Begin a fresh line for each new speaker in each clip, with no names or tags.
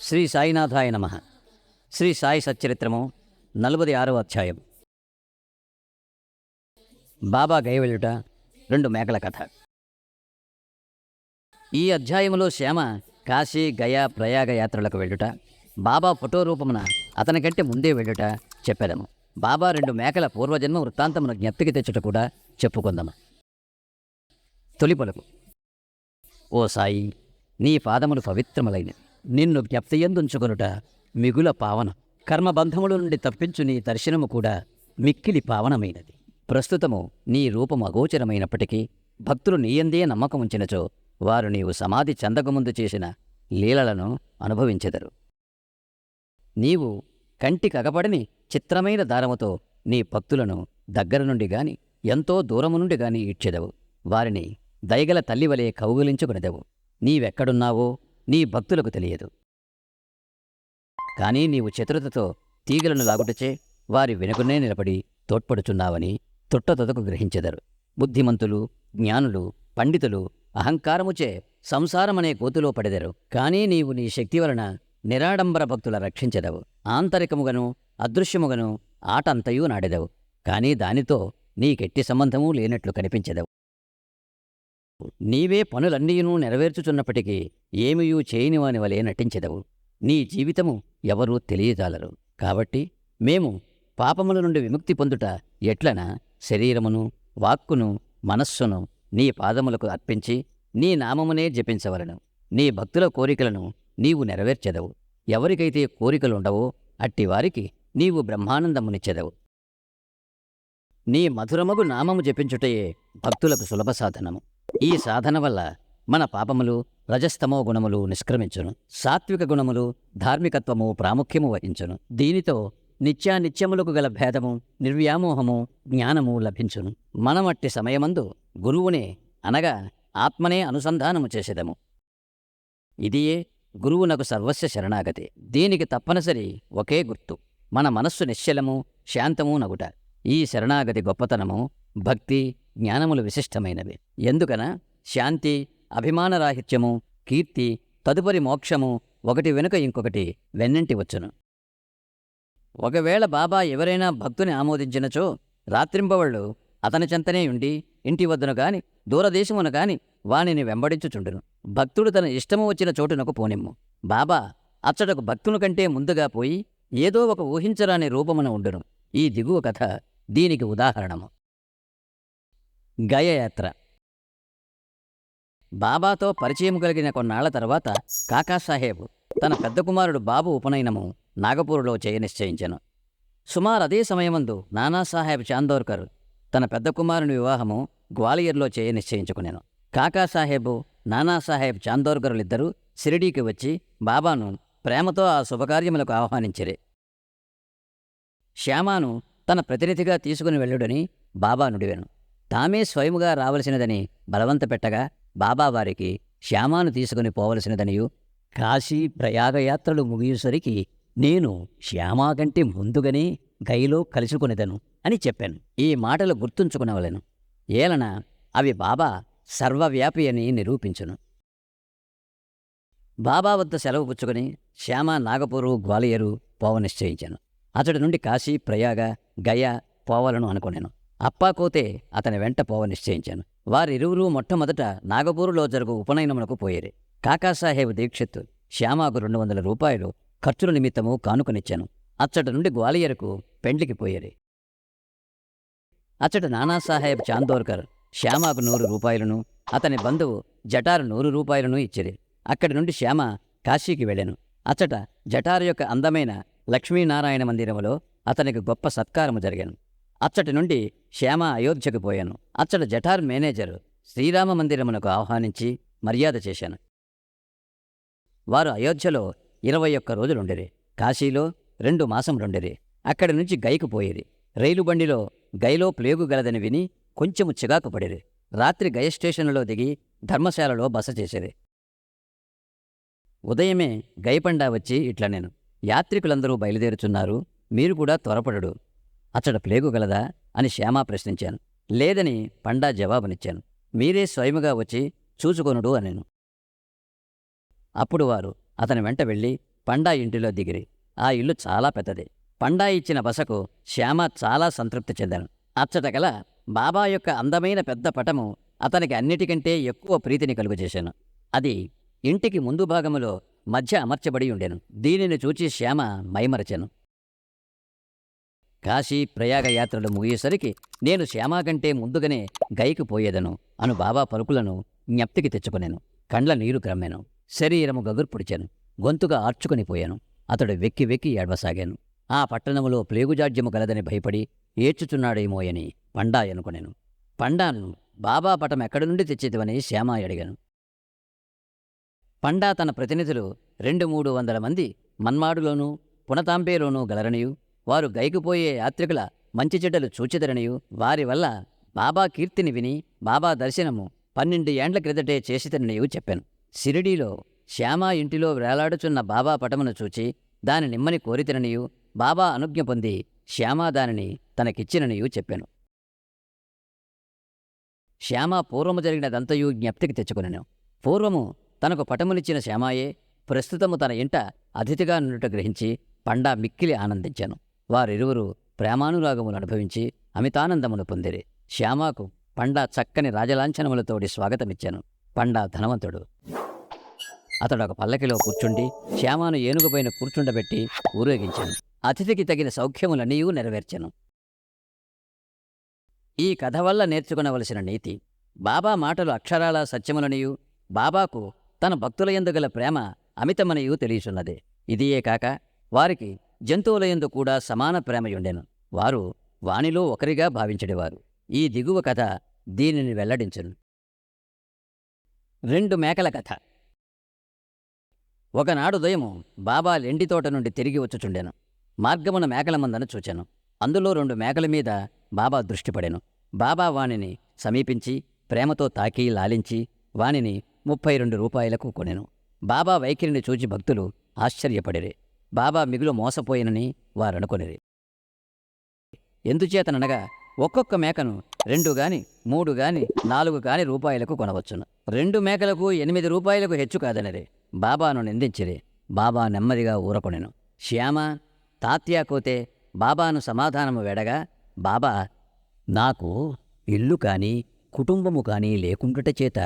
శ్రీ సాయినాథాయ నమః. శ్రీ సాయి సచ్చరిత్రము 46వ అధ్యాయం. బాబా గయవెళ్ళుట, 2 మేకల కథ. ఈ అధ్యాయములో శ్యామ కాశీ, గయా, ప్రయాగ యాత్రలకు వెళ్ళుట, బాబా ఫోటో రూపమున అతని కంటే ముందే వెళ్ళుట చెప్పెదము. బాబా 2 మేకల పూర్వజన్మ వృత్తాంతమును జ్ఞప్తికి తెచ్చుట కూడా చెప్పుకుందాము. తొలి పలుకు: ఓ సాయి, నీ పాదములు పవిత్రములైనవి. నిన్ను జ్ఞప్తియందుంచుకొనుట మిగుల పావనం. కర్మబంధముల నుండి తప్పించు నీ దర్శనము కూడా మిక్కిలి పావనమైనది. ప్రస్తుతము నీ రూపము అగోచరమైనప్పటికీ భక్తులు నీయందే నమ్మకం ఉంచినచో వారు నీవు సమాధి చెందకముందు చేసిన లీలలను అనుభవించెదరు. నీవు కంటికగపడని చిత్రమైన దారముతో నీ భక్తులను దగ్గర నుండి గాని ఎంతో దూరము నుండి గాని ఈడ్చెదవు. వారిని దయగల తల్లివలే కౌగిలించుకునెదవు. నీవెక్కడున్నావో నీ భక్తులకు తెలియదు. కానీ నీవు చతురతతో తీగలను లాగుటచే వారి వెనుకనే నిలబడి తోడ్పడుచున్నావని తొట్టతొదకు గ్రహించెదరు. బుద్ధిమంతులు, జ్ఞానులు, పండితులు అహంకారముచే సంసారమనే కోతులో పడెదరు. కానీ నీవు నీ శక్తి వలన నిరాడంబర భక్తుల రక్షించెదవు. ఆంతరికముగను అదృశ్యముగను ఆటంతయూ నాడెదవు. కానీ దానితో నీకెట్టి సంబంధమూ లేనట్లు కనిపించెదవు. నీవే పనులన్నీయునూ నెరవేర్చుచున్నప్పటికీ ఏమియూ చేయనివాని వలె నటించెదవు. నీ జీవితము ఎవరూ తెలియజాలరు. కాబట్టి మేము పాపముల నుండి విముక్తి పొందుట ఎట్లన శరీరమును, వాక్కును, మనస్సును నీ పాదములకు అర్పించి నీ నామమునే జపించవలను. నీ భక్తుల కోరికలను నీవు నెరవేర్చెదవు. ఎవరికైతే కోరికలుండవో అట్టివారికి నీవు బ్రహ్మానందమునిచ్చెదవు. నీ మధురమగు నామము జపించుటయే భక్తులకు సులభ సాధనము. ఈ సాధన వల్ల మన పాపములు, రజస్తమో గుణములు నిష్క్రమించును. సాత్విక గుణములు, ధార్మికత్వము ప్రాముఖ్యము వహించును. దీనితో నిత్యానిత్యములకు గల భేదము, నిర్వ్యామోహము, జ్ఞానము లభించును. మనమట్టి సమయమందు గురువునే అనగా ఆత్మనే అనుసంధానము చేసేదము. ఇదియే గురువునకు సర్వస్య శరణాగతి. దీనికి తప్పనిసరి ఒకే గుర్తు: మన మనస్సు నిశ్చలము, శాంతము నగుట. ఈ శరణాగతి గొప్పతనము, భక్తి, జ్ఞానములు విశిష్టమైనవి. ఎందుకన శాంతి, అభిమానరాహిత్యము, కీర్తి, తదుపరి మోక్షము ఒకటి వెనుక ఇంకొకటి వెన్నంటి వచ్చును. ఒకవేళ బాబా ఎవరైనా భక్తుని ఆమోదించినచో రాత్రింబవళ్ళు అతని చెంతనే ఉండి ఇంటి వద్దను గాని దూరదేశమున గాని వానిని వెంబడించుచుండును. భక్తుడు తన ఇష్టము వచ్చిన చోటునకు పోనిమ్ము. బాబా అచ్చటకు భక్తుని కంటే ముందుగా పోయి ఏదో ఒక ఊహించరాని రూపమున ఉండును. ఈ దిగువ కథ దీనికి ఉదాహరణము. గయయాత్ర. బాబాతో పరిచయం కలిగిన కొన్నాళ్ల తర్వాత కాకాసాహెబ్ తన పెద్ద కుమారుడు బాబు ఉపనయనము నాగపూర్లో నిశ్చయించెను. సుమారదే సమయమందు నానాసాహెబ్ చాందోర్కర్ తన పెద్ద కుమారుని వివాహము గ్వాలియర్లో నిశ్చయించుకునేను. కాకాసాహెబ్, నానాసాహెబ్ చాందోర్కరులిద్దరూ షిరిడీకి వచ్చి బాబాను ప్రేమతో ఆ శుభకార్యములకు ఆహ్వానించిరి. శ్యామాను తన ప్రతినిధిగా తీసుకుని వెళ్ళుడని బాబా నుడివెను. తామే స్వయముగా రావలసినదని బలవంత పెట్టగా బాబా వారికి శ్యామాను తీసుకుని పోవలసినదనియు, కాశీ ప్రయాగయాత్రలు ముగియుసరికి నేను శ్యామా కంటే ముందుగానే గైలో కలుసుకునేదను అని చెప్పాను. ఈ మాటలు గుర్తుంచుకునవలెను. ఏలన అవి బాబా సర్వవ్యాపి అని నిరూపించును. బాబా వద్ద సెలవు పుచ్చుకొని శ్యామ నాగపూరు, గ్వాలియరు పోవనిశ్చయించాను. అతడి నుండి కాశీ, ప్రయాగ, గయా పోవాలను అనుకునేను. అప్పాకోతే అతని వెంట పోవనిశ్చయించాను. వారిరువురూ మొట్టమొదట నాగపూరులో జరుగు ఉపనయనమునకు పోయేరి. కాకాసాహెబ్ దీక్షిత్ శ్యామాకు 200 రూపాయలు ఖర్చుల నిమిత్తము కానుకనిచ్చాను. అచ్చట నుండి గ్వాలియరుకు పెండ్లికి పోయేరి. అచ్చట నానాసాహెబ్ చాందోర్కర్ శ్యామాకు 100 రూపాయలను, అతని బంధువు జటారు 100 రూపాయలను ఇచ్చిరి. అక్కడి నుండి శ్యామ కాశీకి వెళ్ళాను. అచ్చట జటారు యొక్క అందమైన లక్ష్మీనారాయణ మందిరములో అతనికి గొప్ప సత్కారము జరిగాను. అచ్చటి నుండి శ్యామ అయోధ్యకు పోయాను. అచ్చట జటార్ మేనేజరు శ్రీరామ మందిరమునకు ఆహ్వానించి మర్యాద చేశాను. వారు అయోధ్యలో 21 రోజులుండిరి. కాశీలో 2 మాసములుండిరి. అక్కడి నుంచి గైకు పోయిరి. రైలు బండిలో గైలో ప్లేగు గలదని విని కొంచెము చిగాకు పడిరి. రాత్రి గయ స్టేషన్లో దిగి ధర్మశాలలో బస చేసిరి. ఉదయమే గైపండా వచ్చి ఇట్లా నేను, యాత్రికులందరూ బయలుదేరుచున్నారు, మీరు కూడా త్వరపడడు. అచ్చట ప్లేగు గలదా అని శ్యామ ప్రశ్నించాను. లేదని పండా జవాబునిచ్చాను. మీరే స్వయముగా వచ్చి చూచుకొనుడు అనెను. అప్పుడు వారు అతని వెంట వెళ్ళి పండా ఇంటిలో దిగిరి. ఆ ఇల్లు చాలా పెద్దది. పండా ఇచ్చిన బసకు శ్యామ చాలా సంతృప్తి చెందాను. అచ్చట గల బాబా యొక్క అందమైన పెద్ద పటము అతనికి అన్నిటికంటే ఎక్కువ ప్రీతిని కలుగజేశాను. అది ఇంటికి ముందు భాగములో మధ్య అమర్చబడి ఉండెను. దీనిని చూచి శ్యామ మైమరచెను. కాశీ ప్రయాగ యాత్రలు ముగియేసరికి నేను శ్యామ కంటే ముందుగానే గైకి పోయేదను అను బాబా పలుకులను జ్ఞప్తికి తెచ్చుకొనెను. కండ్ల నీరు క్రమ్మెను. శరీరము గగుర్పుడిచాను. గొంతుగా ఆర్చుకొని పోయాను. అతడు వెక్కి వెక్కి ఏడవసాగాను. ఆ పట్టణములో ప్లేగుజాడ్యము గలదని భయపడి ఏడ్చుచున్నాడేమోయని పండా అనుకొనెను. పండాను బాబా పటం ఎక్కడి నుండి తెచ్చేదివని శ్యామ అడిగాను. పండా తన ప్రతినిధులు 200-300 మంది మన్మాడులోనూ పునతాంబేలోనూ గలరనియు, వారు గైకిపోయే యాత్రికుల మంచి చెడ్డలు చూచెదరనియు, వారి వల్ల బాబా కీర్తిని విని బాబా దర్శనము 12 ఏండ్ల క్రిందటే చేసితననియు చెప్పాను. షిరిడీలో శ్యామ ఇంటిలో వేలాడుచున్న బాబా పటమును చూచి దాని నిమ్మని కోరితిననియు, బాబా అనుజ్ఞ పొంది శ్యామ దానిని తనకిచ్చిననియు చెప్పాను. శ్యామ పూర్వము జరిగినదంతయు జ్ఞప్తికి తెచ్చుకొనెను. పూర్వము తనకు పటములిచ్చిన శ్యామాయే ప్రస్తుతము తన ఇంట అతిథిగా నుండుట గ్రహించి పండా మిక్కిలి ఆనందించాను. వారిరువురు ప్రేమానురాగములు అనుభవించి అమితానందమును పొందిరి. శ్యామకు పండా చక్కని రాజలాంఛనములతోడి స్వాగతమిచ్చాను. పండా ధనవంతుడు. అతడు ఒక పల్లకిలో కూర్చుండి శ్యామను ఏనుగుపైన కూర్చుండబెట్టి ఊరేగించాను. అతిథికి తగిన సౌఖ్యములన్నీ నెరవేర్చెను. ఈ కథ వల్ల నేర్చుకునవలసిన నీతి: బాబా మాటలు అక్షరాల సత్యములనియు, బాబాకు తన భక్తులయందు గల ప్రేమ అమితమనియు తెలియచున్నది. ఇదియే కాక వారికి జంతువులయందు కూడా సమాన ప్రేమయుండెను. వారు వానిలో ఒకరిగా భావించెడివారు. ఈ దిగువ కథ దీనిని వెల్లడించును. 2 మేకల కథ. ఒకనాడు ఉదయము బాబా లెండితోట నుండి తిరిగి వచ్చుచుండెను. మార్గమున మేకల మందను చూచెను. అందులో 2 మేకల మీద బాబా దృష్టిపడెను. బాబా వానిని సమీపించి ప్రేమతో తాకి లాలించి వానిని 32 రూపాయలకు కొనెను. బాబా వైఖరిని చూచి భక్తులు ఆశ్చర్యపడిరి. బాబా మిగులు మోసపోయినని వారనుకొనిరి. ఎందుచేతననగా ఒక్కొక్క మేకను 2 గాని 3 గాని 4 గాని రూపాయలకు కొనవచ్చును. 2 మేకలకు 8 రూపాయలకు హెచ్చు కాదనిరి. బాబాను నిందించిరి. బాబా నెమ్మదిగా ఊరకొనెను. శ్యామ తాత్యాకోతే బాబాను సమాధానము వేడగా, బాబా, నాకు ఇల్లు కాని కుటుంబము కాని లేకుండుట చేత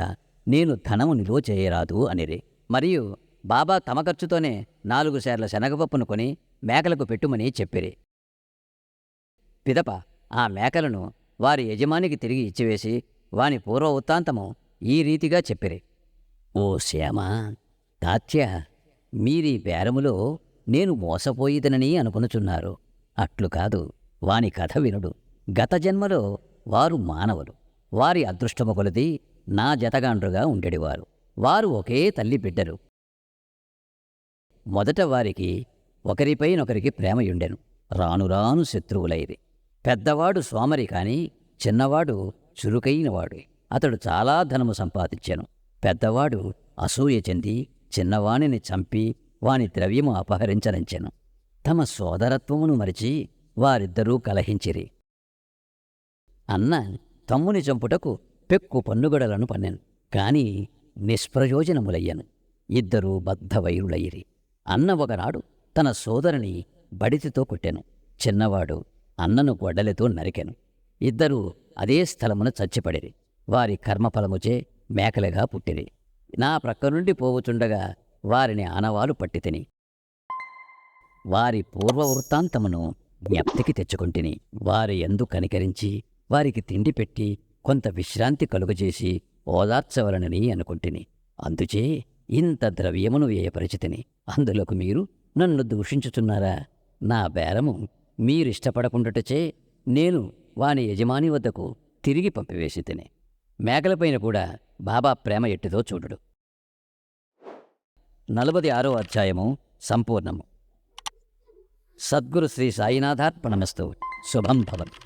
నేను ధనము నిలువ చేయరాదు అనిరి. మరియు బాబా తమ ఖర్చుతోనే 4 సేర్ల శనగపప్పును కొని మేకలకు పెట్టుమని చెప్పిరి. పిదప ఆ మేకలను వారి యజమానికి తిరిగి ఇచ్చివేసి వాని పూర్వ వృత్తాంతము ఈ రీతిగా చెప్పిరి. ఓ శ్యామ, తాత్య, మీరీ బేరములో నేను మోసపోయిదనని అనుకొనుచున్నారు. అట్లు కాదు. వాని కథ వినుడు. గత జన్మలో వారు మానవులు. వారి అదృష్టము కొలది నా జతగాండ్రుగా ఉండేడివారు. వారు ఒకే తల్లి బిడ్డలు. మొదట వారికి ఒకరిపైనొకరికి ప్రేమయుండెను. రాను రాను శత్రువులైరి. పెద్దవాడు సోమరి కాని చిన్నవాడు చురుకైనవాడు. అతడు చాలా ధనము సంపాదించెను. పెద్దవాడు అసూయ చెంది చిన్నవాణిని చంపి వాని ద్రవ్యము అపహరించనంచెను. తమ సోదరత్వమును మరిచి వారిద్దరూ కలహించిరి. అన్న తమ్ముని చంపుటకు పెక్కు పన్నుగడలను పన్నెను. కాని నిష్ప్రయోజనములయ్యను. ఇద్దరూ బద్ధవైరులయ్యిరి. అన్న ఒకనాడు తన సోదరుని బడితితో కొట్టెను. చిన్నవాడు అన్నను గొడ్డలితో నరికెను. ఇద్దరూ అదే స్థలమున చచ్చిపడిరి. వారి కర్మఫలముచే మేకలుగా పుట్టిరి. నా ప్రక్క నుండి పోవుచుండగా వారిని ఆనవాలు పట్టితిని. వారి పూర్వ వృత్తాంతమును జ్ఞప్తికి తెచ్చుకొంటిని. వారి యందు కనికరించి వారికి తిండి పెట్టి కొంత విశ్రాంతి కలుగజేసి ఓదార్చవలనని అనుకుంటిని. అందుచే ఇంత ద్రవ్యమును వ్యయపరిచితిని. అందులోకి మీరు నన్ను దూషించుచున్నారా? నా బేరము మీరిష్టపడకుండుటచే నేను వాని యజమాని వద్దకు తిరిగి పంపివేసి తిని. మేకలపైన కూడా బాబా ప్రేమ ఎట్టిదో చూడుడు. 46వ అధ్యాయము సంపూర్ణము. సద్గురు శ్రీ సాయినాథార్పణమస్తు. శుభం భవతు.